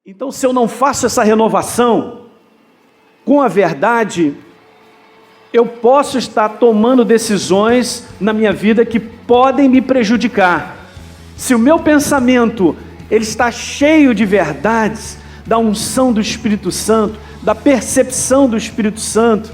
Então, se eu não faço essa renovação com a verdade, eu posso estar tomando decisões na minha vida que podem me prejudicar. Se o meu pensamento ele está cheio de verdades, da unção do Espírito Santo, da percepção do Espírito Santo,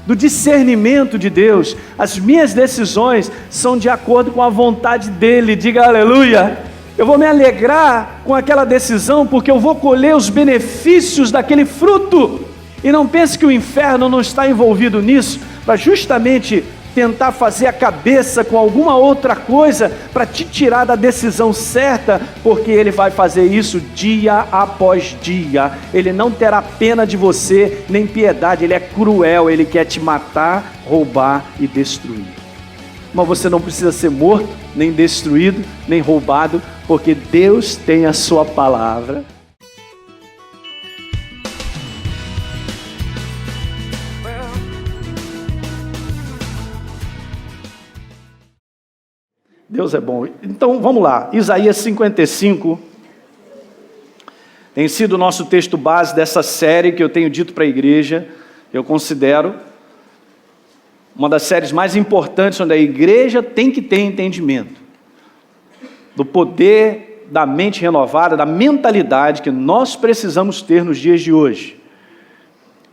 do discernimento de Deus, as minhas decisões são de acordo com a vontade dEle. Diga aleluia! Eu vou me alegrar com aquela decisão, porque eu vou colher os benefícios daquele fruto. E não pense que o inferno não está envolvido nisso, para justamente tentar fazer a cabeça com alguma outra coisa, para te tirar da decisão certa, porque ele vai fazer isso dia após dia. Ele não terá pena de você, nem piedade, ele é cruel, ele quer te matar, roubar e destruir. Mas você não precisa ser morto, nem destruído, nem roubado, porque Deus tem a sua palavra. Deus é bom. Então vamos lá, Isaías 55 tem sido o nosso texto base dessa série que eu tenho dito para a igreja. Eu considero uma das séries mais importantes, onde a igreja tem que ter entendimento do poder da mente renovada, da mentalidade que nós precisamos ter nos dias de hoje.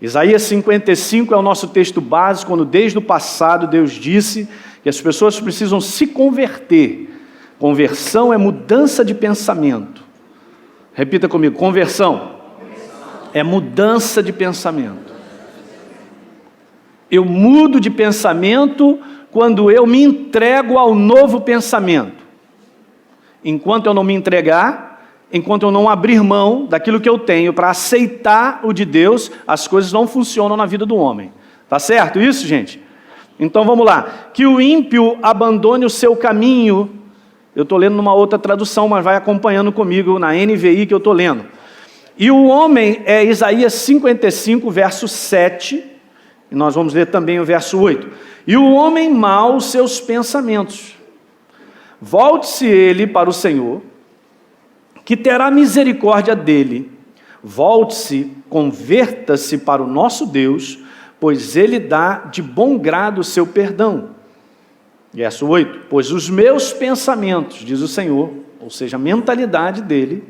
Isaías 55 é o nosso texto base, quando desde o passado Deus disse que as pessoas precisam se converter. Conversão é mudança de pensamento. Repita comigo, conversão é mudança de pensamento. Eu mudo de pensamento quando eu me entrego ao novo pensamento. Enquanto eu não me entregar, enquanto eu não abrir mão daquilo que eu tenho para aceitar o de Deus, as coisas não funcionam na vida do homem. Tá certo isso, gente? Então vamos lá. Que o ímpio abandone o seu caminho. Eu estou lendo numa outra tradução, mas vai acompanhando comigo na NVI que eu estou lendo. E o homem é Isaías 55, verso 7. E nós vamos ler também o verso 8. E o homem mau os seus pensamentos. Volte-se ele para o Senhor, que terá misericórdia dele. Volte-se, converta-se para o nosso Deus, pois ele dá de bom grado o seu perdão. Verso 8. Pois os meus pensamentos, diz o Senhor, ou seja, a mentalidade dele,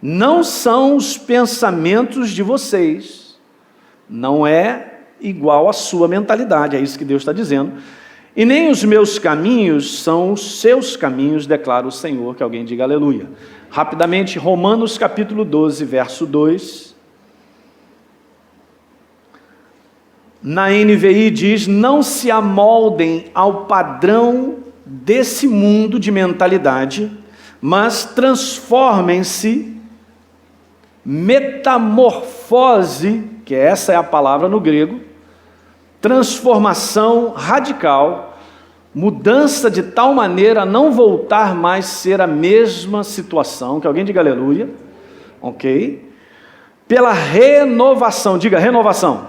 não são os pensamentos de vocês. Não é igual à sua mentalidade, é isso que Deus está dizendo. E nem os meus caminhos são os seus caminhos, declara o Senhor. Que alguém diga aleluia. Rapidamente, Romanos capítulo 12, verso 2. Na NVI diz, não se amoldem ao padrão desse mundo de mentalidade, mas transformem-se, metamorfose, que essa é a palavra no grego, transformação radical, mudança de tal maneira a não voltar mais a ser a mesma situação. Que alguém diga aleluia. Ok? Pela renovação, diga renovação,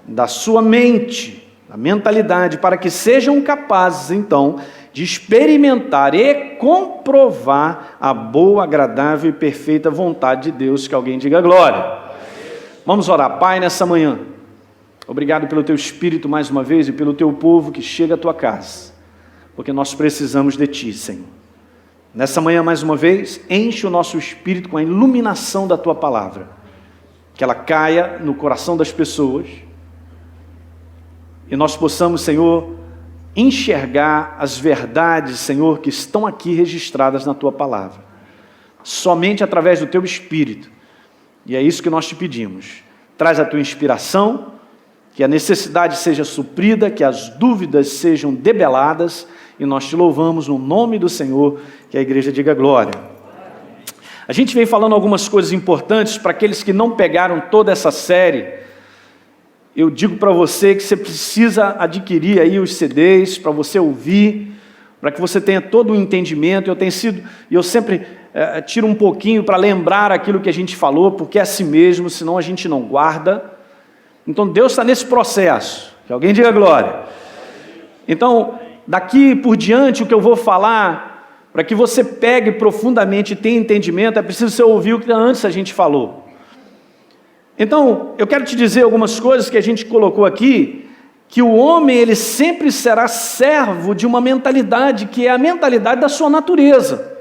da sua mente, da mentalidade, para que sejam capazes, então, de experimentar e comprovar a boa, agradável e perfeita vontade de Deus. Que alguém diga glória. Vamos orar. Pai, nessa manhã, obrigado pelo teu Espírito mais uma vez e pelo teu povo que chega à tua casa, porque nós precisamos de ti, Senhor. Nessa manhã, mais uma vez, enche o nosso espírito com a iluminação da tua palavra, que ela caia no coração das pessoas e nós possamos, Senhor, enxergar as verdades, Senhor, que estão aqui registradas na tua palavra, somente através do teu Espírito. E é isso que nós te pedimos. Traz a tua inspiração, que a necessidade seja suprida, que as dúvidas sejam debeladas, e nós te louvamos no nome do Senhor. Que a igreja diga glória. A gente vem falando algumas coisas importantes para aqueles que não pegaram toda essa série. Eu digo para você que você precisa adquirir aí os CDs para você ouvir, para que você tenha todo o entendimento. Eu sempre tiro um pouquinho para lembrar aquilo que a gente falou, porque é assim mesmo, senão a gente não guarda. Então Deus está nesse processo. Que alguém diga glória. Então, daqui por diante, o que eu vou falar Para que você pegue profundamente e tenha entendimento, é preciso você ouvir o que antes a gente falou. Então, eu quero te dizer algumas coisas que a gente colocou aqui, que o homem ele sempre será servo de uma mentalidade, que é a mentalidade da sua natureza.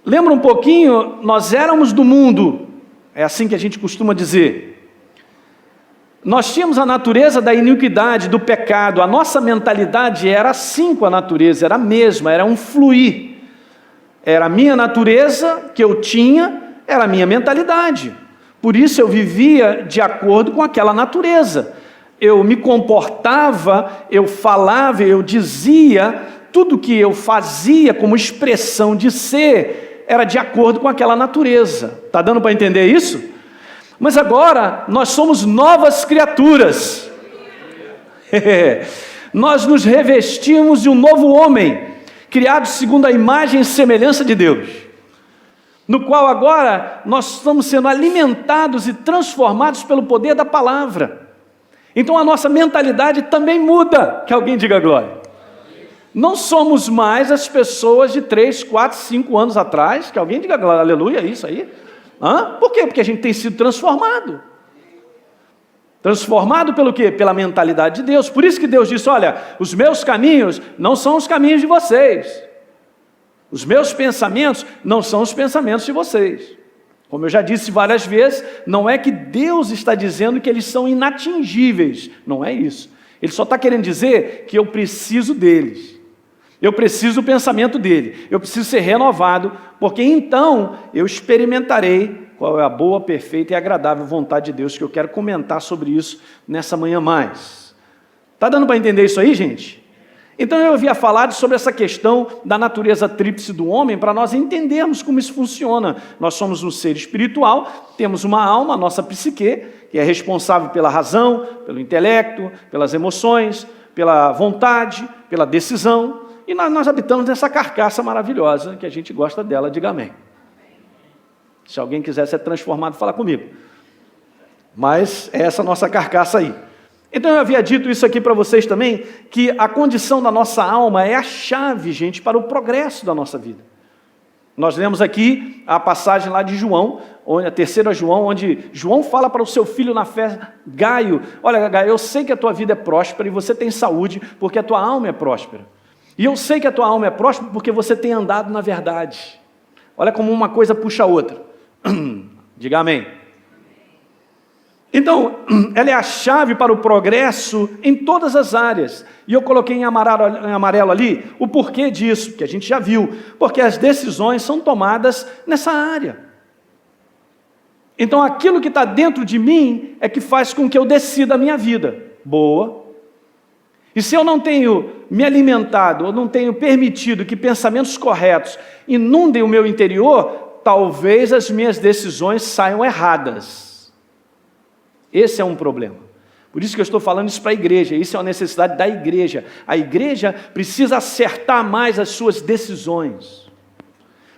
Lembra um pouquinho, nós éramos do mundo, é assim que a gente costuma dizer. Nós tínhamos a natureza da iniquidade, do pecado, a nossa mentalidade era assim com a natureza, era a mesma, era um fluir. Era a minha natureza que eu tinha, era a minha mentalidade. Por isso eu vivia de acordo com aquela natureza. Eu me comportava, eu falava, eu dizia, tudo que eu fazia como expressão de ser, era de acordo com aquela natureza. Está dando para entender isso? Mas agora, nós somos novas criaturas. Nós nos revestimos de um novo homem, criado segundo a imagem e semelhança de Deus, no qual agora nós estamos sendo alimentados e transformados pelo poder da palavra. Então a nossa mentalidade também muda, que alguém diga glória. Não somos mais as pessoas de 3, 4, 5 anos atrás, que alguém diga glória, aleluia, isso aí. Por quê? Porque a gente tem sido transformado. Transformado pelo quê? Pela mentalidade de Deus. Por isso que Deus disse, olha, os meus caminhos não são os caminhos de vocês. Os meus pensamentos não são os pensamentos de vocês. Como eu já disse várias vezes, não é que Deus está dizendo que eles são inatingíveis. Não é isso. Ele só está querendo dizer que eu preciso deles. Eu preciso do pensamento dele, eu preciso ser renovado, porque então eu experimentarei qual é a boa, perfeita e agradável vontade de Deus, que eu quero comentar sobre isso nessa manhã mais. Está dando para entender isso aí, gente? Então eu havia falado sobre essa questão da natureza tríplice do homem, para nós entendermos como isso funciona. Nós somos um ser espiritual, temos uma alma, a nossa psique, que é responsável pela razão, pelo intelecto, pelas emoções, pela vontade, pela decisão. E nós habitamos nessa carcaça maravilhosa, que a gente gosta dela, diga amém. Se alguém quiser ser transformado, fala comigo. Mas é essa nossa carcaça aí. Então eu havia dito isso aqui para vocês também, que a condição da nossa alma é a chave, gente, para o progresso da nossa vida. Nós lemos aqui a passagem lá de João, a 3ª João, onde João fala para o seu filho na fé, Gaio, olha Gaio, eu sei que a tua vida é próspera e você tem saúde, porque a tua alma é próspera. E eu sei que a tua alma é próspera porque você tem andado na verdade. Olha como uma coisa puxa a outra. Diga amém. Então, ela é a chave para o progresso em todas as áreas. E eu coloquei em amarelo ali o porquê disso, que a gente já viu. Porque as decisões são tomadas nessa área. Então, aquilo que está dentro de mim é que faz com que eu decida a minha vida. Boa. E se eu não tenho me alimentado, ou não tenho permitido que pensamentos corretos inundem o meu interior, talvez as minhas decisões saiam erradas. Esse é um problema. Por isso que eu estou falando isso para a igreja, isso é uma necessidade da igreja. A igreja precisa acertar mais as suas decisões.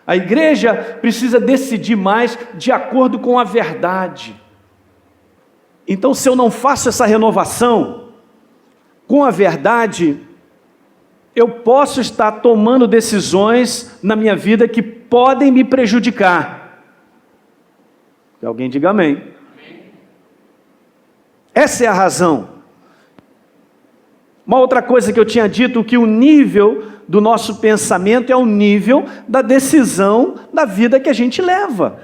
A igreja precisa decidir mais de acordo com a verdade. Então, se eu não faço essa renovação com a verdade, eu posso estar tomando decisões na minha vida que podem me prejudicar. Que alguém diga amém. Essa é a razão. Uma outra coisa que eu tinha dito, que o nível do nosso pensamento é o nível da decisão da vida que a gente leva.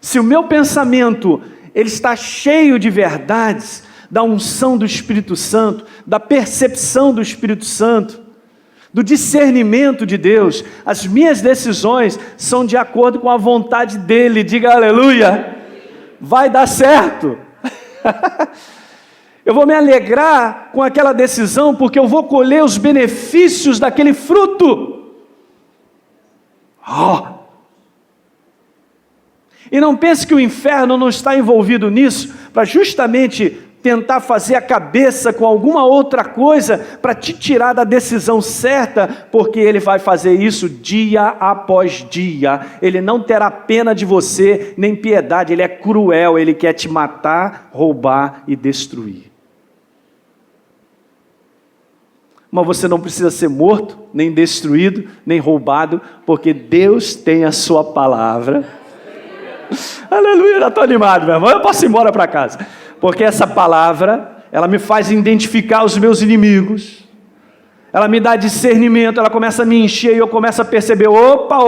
Se o meu pensamento ele está cheio de verdades, da unção do Espírito Santo, da percepção do Espírito Santo, do discernimento de Deus, as minhas decisões são de acordo com a vontade dEle, diga aleluia, vai dar certo. Eu vou me alegrar com aquela decisão, porque eu vou colher os benefícios daquele fruto. E não pense que o inferno não está envolvido nisso, para justamente tentar fazer a cabeça com alguma outra coisa, para te tirar da decisão certa, porque ele vai fazer isso dia após dia. Ele não terá pena de você, nem piedade, ele é cruel, ele quer te matar, roubar e destruir. Mas você não precisa ser morto, nem destruído, nem roubado, porque Deus tem a sua palavra. Aleluia, já estou animado, meu irmão. Eu posso ir embora para casa. Porque essa palavra, ela me faz identificar os meus inimigos. Ela me dá discernimento, ela começa a me encher e eu começo a perceber, opa,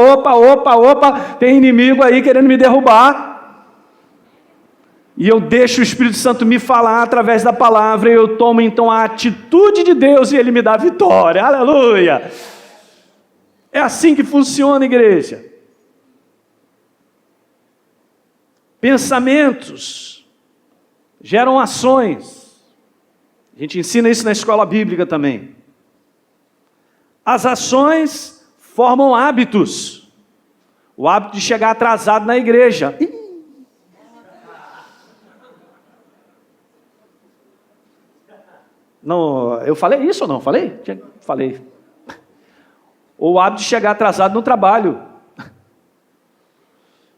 tem inimigo aí querendo me derrubar. E eu deixo o Espírito Santo me falar através da palavra, e eu tomo então a atitude de Deus e Ele me dá vitória. Aleluia! É assim que funciona, igreja. Pensamentos geram ações. A gente ensina isso na escola bíblica também. As ações formam hábitos. O hábito de chegar atrasado na igreja. Não, eu falei isso ou não? Falei? Falei. Ou o hábito de chegar atrasado no trabalho.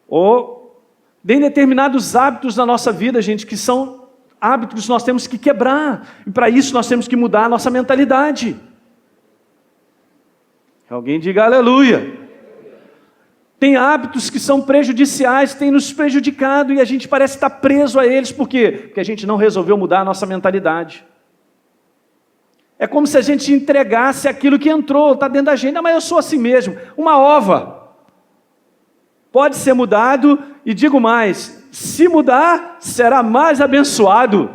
Ou tem determinados hábitos na nossa vida, gente, que são hábitos que nós temos que quebrar. E para isso nós temos que mudar a nossa mentalidade. Alguém diga aleluia. Tem hábitos que são prejudiciais, têm nos prejudicado e a gente parece estar preso a eles. Por quê? Porque a gente não resolveu mudar a nossa mentalidade. É como se a gente entregasse aquilo que entrou, está dentro da gente. Mas eu sou assim mesmo, uma ova. Pode ser mudado e digo mais, se mudar, será mais abençoado.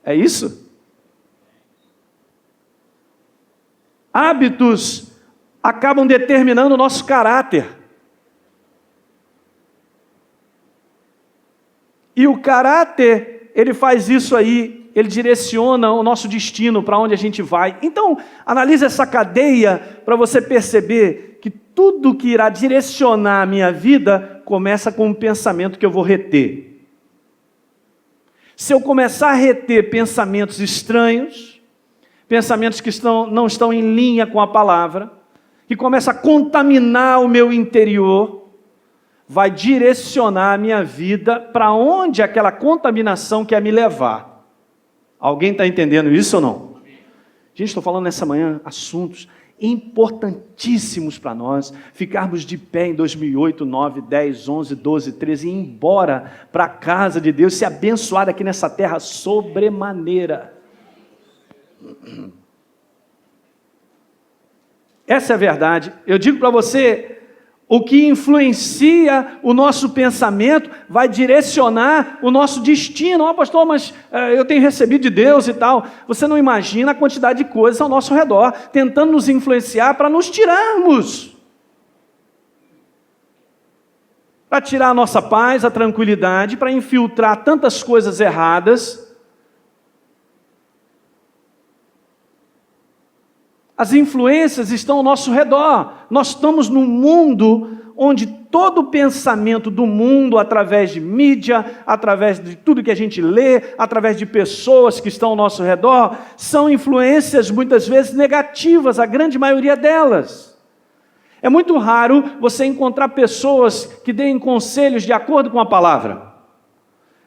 É isso? Hábitos acabam determinando o nosso caráter. E o caráter, ele faz isso aí, ele direciona o nosso destino, para onde a gente vai. Então, analise essa cadeia para você perceber que tudo que irá direcionar a minha vida começa com um pensamento que eu vou reter. Se eu começar a reter pensamentos estranhos, pensamentos que não estão em linha com a palavra, que começa a contaminar o meu interior, vai direcionar a minha vida para onde aquela contaminação quer me levar. Alguém está entendendo isso ou não? Gente, estou falando nessa manhã assuntos importantíssimos para nós, ficarmos de pé em 2008, 9, 10, 11, 12, 13 e ir embora para a casa de Deus, ser abençoado aqui nessa terra sobremaneira. Essa é a verdade. Eu digo para você, o que influencia o nosso pensamento vai direcionar o nosso destino. Ó, pastor, mas eu tenho recebido de Deus e tal. Você não imagina a quantidade de coisas ao nosso redor, tentando nos influenciar para nos tirarmos. Para tirar a nossa paz, a tranquilidade, para infiltrar tantas coisas erradas. As influências estão ao nosso redor. Nós estamos num mundo onde todo o pensamento do mundo, através de mídia, através de tudo que a gente lê, através de pessoas que estão ao nosso redor, são influências muitas vezes negativas, a grande maioria delas. É muito raro você encontrar pessoas que deem conselhos de acordo com a palavra.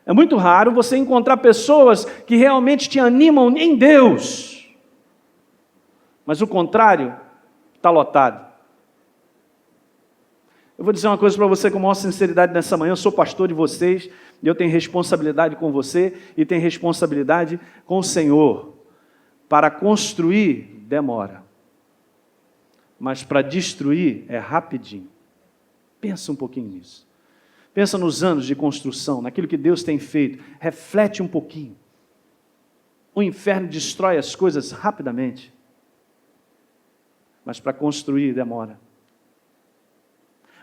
É muito raro você encontrar pessoas que realmente te animam em Deus. Mas o contrário está lotado. Eu vou dizer uma coisa para você com a maior sinceridade nessa manhã. Eu sou pastor de vocês, e eu tenho responsabilidade com você, e tenho responsabilidade com o Senhor. Para construir, demora. Mas para destruir, é rapidinho. Pensa um pouquinho nisso. Pensa nos anos de construção, naquilo que Deus tem feito. Reflete um pouquinho. O inferno destrói as coisas rapidamente. Mas para construir demora.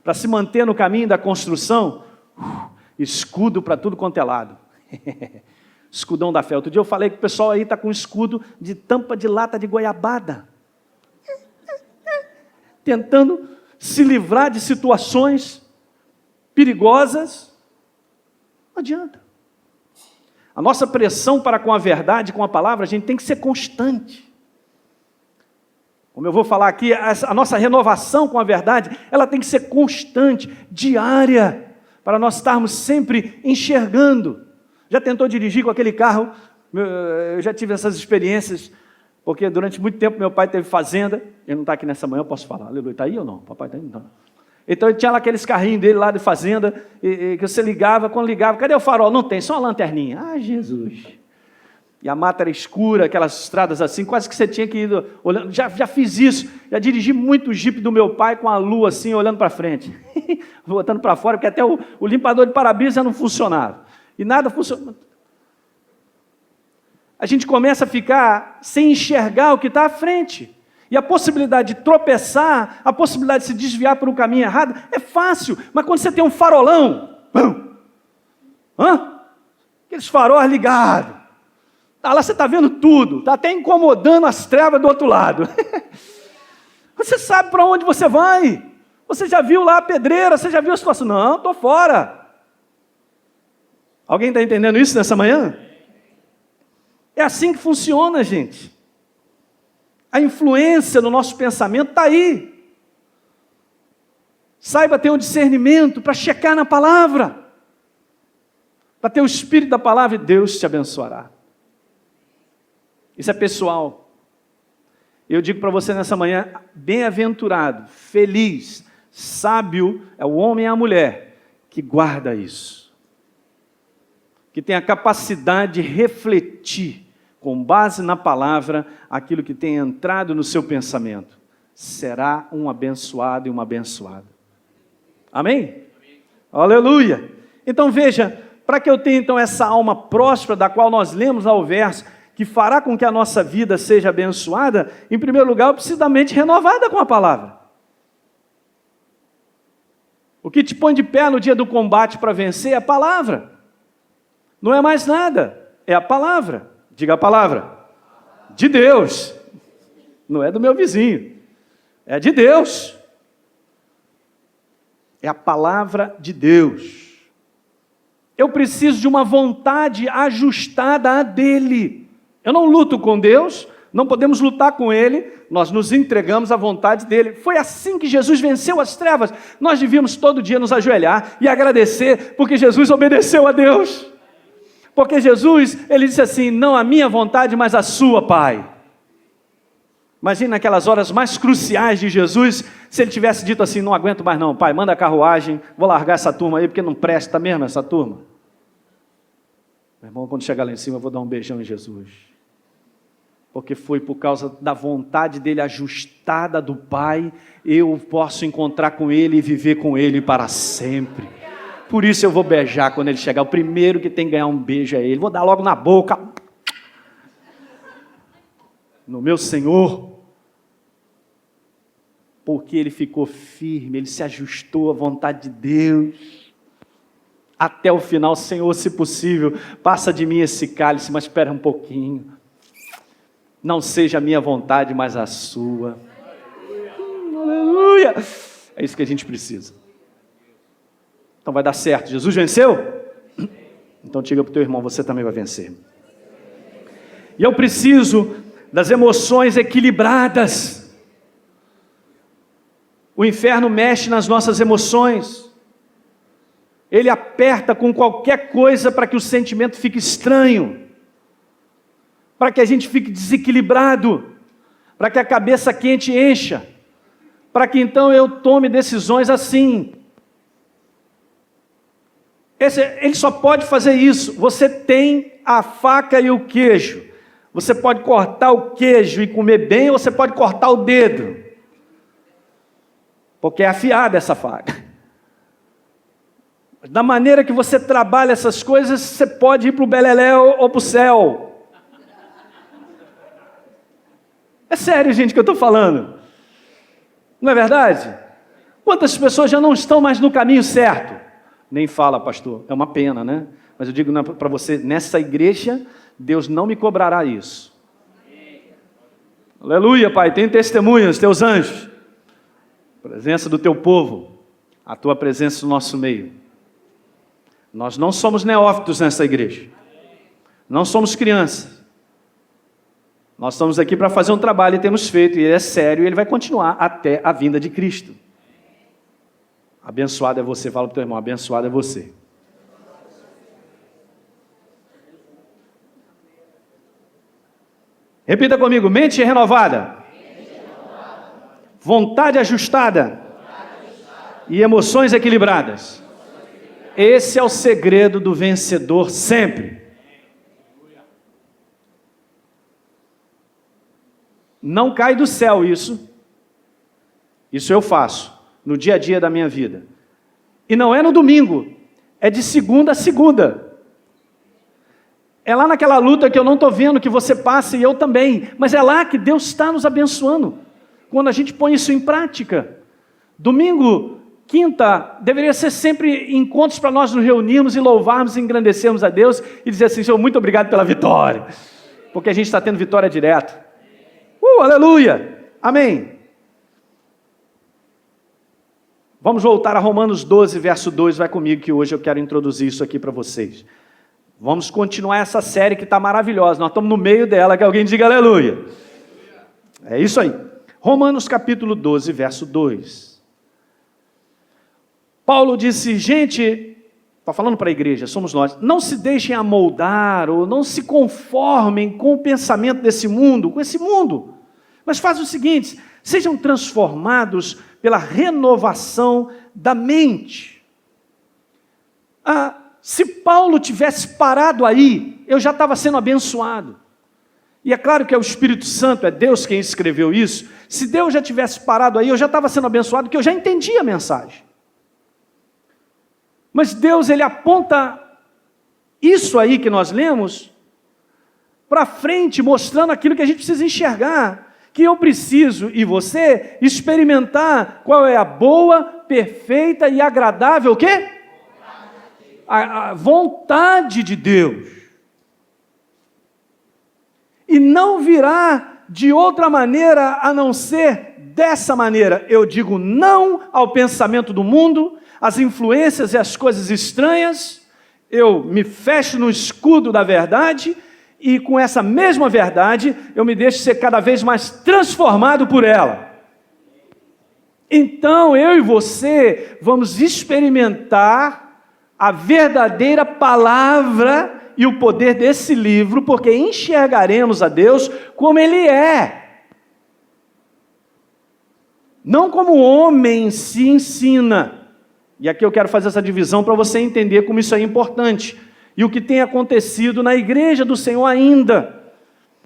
Para se manter no caminho da construção, escudo para tudo quanto é lado. Escudão da fé. Outro dia eu falei que o pessoal aí está com escudo de tampa de lata de goiabada. Tentando se livrar de situações perigosas. Não adianta. A nossa pressão para com a verdade, com a palavra, a gente tem que ser constante. Como eu vou falar aqui, a nossa renovação com a verdade, ela tem que ser constante, diária, para nós estarmos sempre enxergando. Já tentou dirigir com aquele carro? Eu já tive essas experiências. Porque durante muito tempo meu pai teve fazenda. Ele não está aqui nessa manhã, eu posso falar. Aleluia. Está aí ou não? Papai está aí? Não. Então ele tinha lá aqueles carrinhos dele lá de fazenda, que você ligava, quando ligava, cadê o farol? Não tem, só uma lanterninha. Ah, Jesus. E a mata era escura, aquelas estradas assim, quase que você tinha que ir olhando. Já fiz isso, já dirigi muito o jipe do meu pai com a lua assim, olhando para frente. Botando para fora, porque até o limpador de para-brisa não funcionava. E nada funcionava. A gente começa a ficar sem enxergar o que está à frente. E a possibilidade de tropeçar, a possibilidade de se desviar por um caminho errado, é fácil. Mas quando você tem um farolão, aqueles faróis ligados, lá você está vendo tudo, está até incomodando as trevas do outro lado. Você sabe para onde você vai. Você já viu lá a pedreira, você já viu a situação. Não, estou fora. Alguém está entendendo isso nessa manhã? É assim que funciona, gente. A influência no nosso pensamento está aí. Saiba ter um discernimento para checar na palavra. Para ter o espírito da palavra e Deus te abençoará. Isso é pessoal. Eu digo para você nessa manhã, bem-aventurado, feliz, sábio é o homem e a mulher que guarda isso. Que tem a capacidade de refletir com base na palavra, aquilo que tem entrado no seu pensamento, será um abençoado e uma abençoada. Amém? Amém. Aleluia! Então veja, para que eu tenha então essa alma próspera, da qual nós lemos lá o verso, que fará com que a nossa vida seja abençoada, em primeiro lugar eu preciso da mente renovada com a palavra. O que te põe de pé no dia do combate para vencer é a palavra. Não é mais nada, é a palavra. Diga a palavra, de Deus, não é do meu vizinho, é de Deus, é a palavra de Deus. Eu preciso de uma vontade ajustada a dele. Eu não luto com Deus, não podemos lutar com Ele, nós nos entregamos à vontade dele. Foi assim que Jesus venceu as trevas. Nós devíamos todo dia nos ajoelhar e agradecer, porque Jesus obedeceu a Deus. Porque Jesus, ele disse assim, não a minha vontade, mas a sua, Pai. Imagina naquelas horas mais cruciais de Jesus, se ele tivesse dito assim, não aguento mais não, Pai, manda a carruagem, vou largar essa turma aí, porque não presta mesmo essa turma. Meu irmão, quando chegar lá em cima, eu vou dar um beijão em Jesus. Porque foi por causa da vontade dele ajustada do Pai, eu posso encontrar com ele e viver com ele para sempre. Por isso eu vou beijar quando ele chegar. O primeiro que tem que ganhar um beijo é ele. Vou dar logo na boca. No meu Senhor. Porque ele ficou firme, ele se ajustou à vontade de Deus. Até o final, Senhor, se possível, passa de mim esse cálice, mas espera um pouquinho. Não seja a minha vontade, mas a sua. Aleluia! É isso que a gente precisa. Então vai dar certo. Jesus venceu? Então diga para o teu irmão, você também vai vencer. E eu preciso das emoções equilibradas. O inferno mexe nas nossas emoções. Ele aperta com qualquer coisa para que o sentimento fique estranho. Para que a gente fique desequilibrado. Para que a cabeça quente encha. Para que então eu tome decisões assim. Ele só pode fazer isso. Você tem a faca e o queijo. Você pode cortar o queijo e comer bem, ou você pode cortar o dedo. Porque é afiada essa faca. Da maneira que você trabalha essas coisas, você pode ir para o beleléu ou para o céu. É sério, gente, que eu estou falando. Não é verdade? Quantas pessoas já não estão mais no caminho certo? Nem fala, pastor, é uma pena, né? Mas eu digo para você, nessa igreja, Deus não me cobrará isso. Aleluia, Pai, tem testemunhas, teus anjos, presença do teu povo, a tua presença no nosso meio. Nós não somos neófitos nessa igreja, não somos crianças. Nós estamos aqui para fazer um trabalho e temos feito, e ele é sério, e ele vai continuar até a vinda de Cristo. Abençoado é você, fala para o teu irmão, abençoado é você. Repita comigo: mente renovada, vontade ajustada e emoções equilibradas. Esse é o segredo do vencedor sempre. Não cai do céu isso. Isso eu faço no dia a dia da minha vida. E não é no domingo, é de segunda a segunda. É lá naquela luta que eu não estou vendo, que você passa e eu também. Mas é lá que Deus está nos abençoando, quando a gente põe isso em prática. Domingo, quinta, deveria ser sempre encontros para nós nos reunirmos e louvarmos e engrandecermos a Deus e dizer assim: Senhor, muito obrigado pela vitória, porque a gente está tendo vitória direta. Aleluia, amém. Vamos voltar a Romanos 12, verso 2, vai comigo que hoje eu quero introduzir isso aqui para vocês. Vamos continuar essa série que está maravilhosa, nós estamos no meio dela, que alguém diga aleluia. É isso aí. Romanos capítulo 12, verso 2. Paulo disse: gente, está falando para a igreja, somos nós, não se deixem amoldar ou não se conformem com o pensamento desse mundo, com esse mundo, mas faz o seguinte: sejam transformados pela renovação da mente. Se Paulo tivesse parado aí, eu já estava sendo abençoado. E é claro que é o Espírito Santo, é Deus quem escreveu isso. Se Deus já tivesse parado aí, eu já estava sendo abençoado, porque eu já entendi a mensagem. Mas Deus, Ele aponta isso aí que nós lemos para frente, mostrando aquilo que a gente precisa enxergar, que eu preciso, e você, experimentar qual é a boa, perfeita e agradável, o quê? A vontade de Deus. E não virá de outra maneira a não ser dessa maneira. Eu digo não ao pensamento do mundo, às influências e às coisas estranhas. Eu me fecho no escudo da verdade e com essa mesma verdade eu me deixo ser cada vez mais transformado por ela. Então eu e você vamos experimentar a verdadeira palavra e o poder desse livro, porque enxergaremos a Deus como Ele é. Não como o homem se ensina. E aqui eu quero fazer essa divisão para você entender como isso é importante. E o que tem acontecido na igreja do Senhor ainda.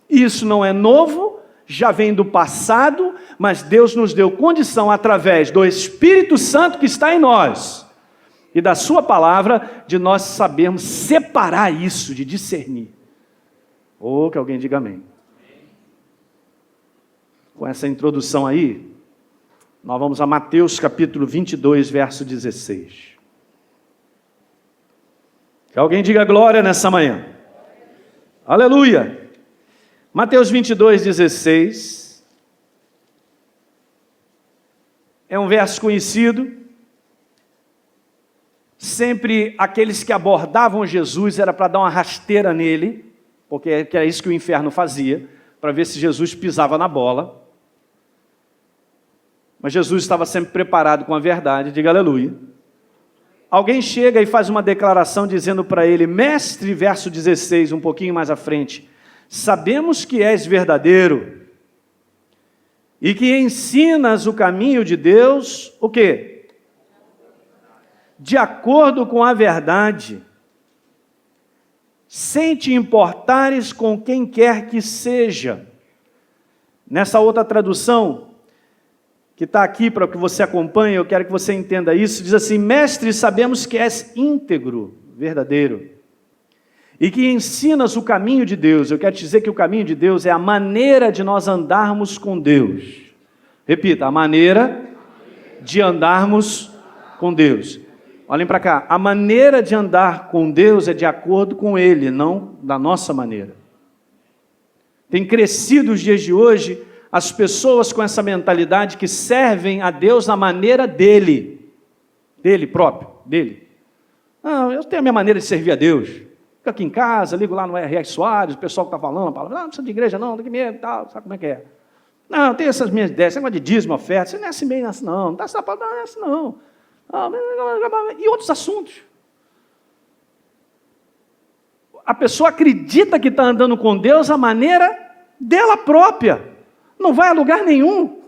Isso não é novo, já vem do passado, mas Deus nos deu condição através do Espírito Santo que está em nós e da sua palavra, de nós sabermos separar isso, de discernir. Ou que alguém diga amém. Com essa introdução aí, nós vamos a Mateus capítulo 22, verso 16. Que alguém diga glória nessa manhã. Aleluia. Mateus 22, 16. É um verso conhecido. Sempre aqueles que abordavam Jesus era para dar uma rasteira nele, porque era isso que o inferno fazia, para ver se Jesus pisava na bola. Mas Jesus estava sempre preparado com a verdade, diga aleluia. Alguém chega e faz uma declaração dizendo para ele: mestre, verso 16, um pouquinho mais à frente, sabemos que és verdadeiro e que ensinas o caminho de Deus, o quê? De acordo com a verdade, sem te importares com quem quer que seja. Nessa outra tradução, que está aqui para que você acompanhe, eu quero que você entenda isso, diz assim: mestre, sabemos que és íntegro, verdadeiro, e que ensinas o caminho de Deus. Eu quero te dizer que o caminho de Deus é a maneira de nós andarmos com Deus. Repita: a maneira de andarmos com Deus. Olhem para cá, a maneira de andar com Deus é de acordo com Ele, não da nossa maneira. Tem crescido os dias de hoje as pessoas com essa mentalidade que servem a Deus na maneira dele próprio, dele. Não, eu tenho a minha maneira de servir a Deus. Fico aqui em casa, ligo lá no R.R. Soares, o pessoal que está falando, não precisa de igreja não, tem que medo, tal, sabe como é que é. Não, tem essas minhas ideias, esse negócio de dízimo, oferta, você não é assim bem, não é assim não, não está essa palavra, não é assim não. E outros assuntos. A pessoa acredita que está andando com Deus a maneira dela própria. Não vai a lugar nenhum.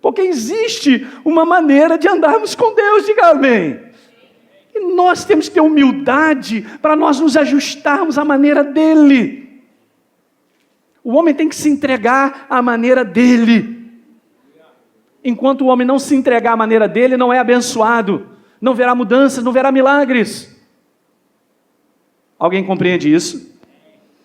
Porque existe uma maneira de andarmos com Deus, diga amém. E nós temos que ter humildade para nós nos ajustarmos à maneira dele. O homem tem que se entregar à maneira dele. Enquanto o homem não se entregar à maneira dele, não é abençoado. Não verá mudanças, não verá milagres. Alguém compreende isso?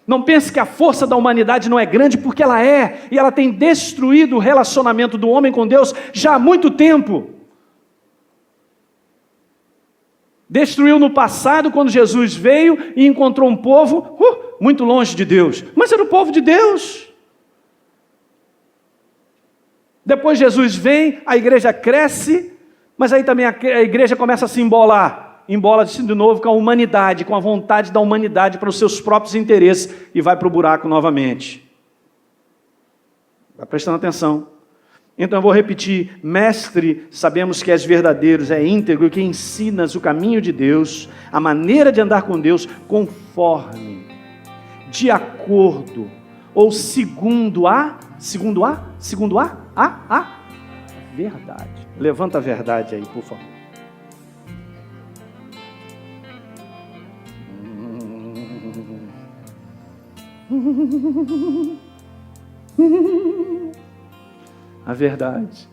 Não pense que a força da humanidade não é grande, porque ela é, e ela tem destruído o relacionamento do homem com Deus já há muito tempo. Destruiu no passado, quando Jesus veio e encontrou um povo muito longe de Deus, mas era o povo de Deus. Depois Jesus vem, a igreja cresce, mas aí também a igreja começa a se embola-se de novo com a humanidade, com a vontade da humanidade para os seus próprios interesses, e vai para o buraco novamente. Vai prestando atenção. Então eu vou repetir: mestre, sabemos que és verdadeiro, é íntegro, que ensinas o caminho de Deus, a maneira de andar com Deus, conforme, de acordo, ou segundo a verdade. Levanta a verdade aí, por favor. A verdade,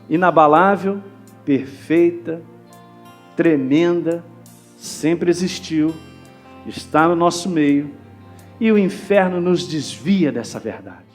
inabalável, perfeita, tremenda, sempre existiu, está no nosso meio, e o inferno nos desvia dessa verdade.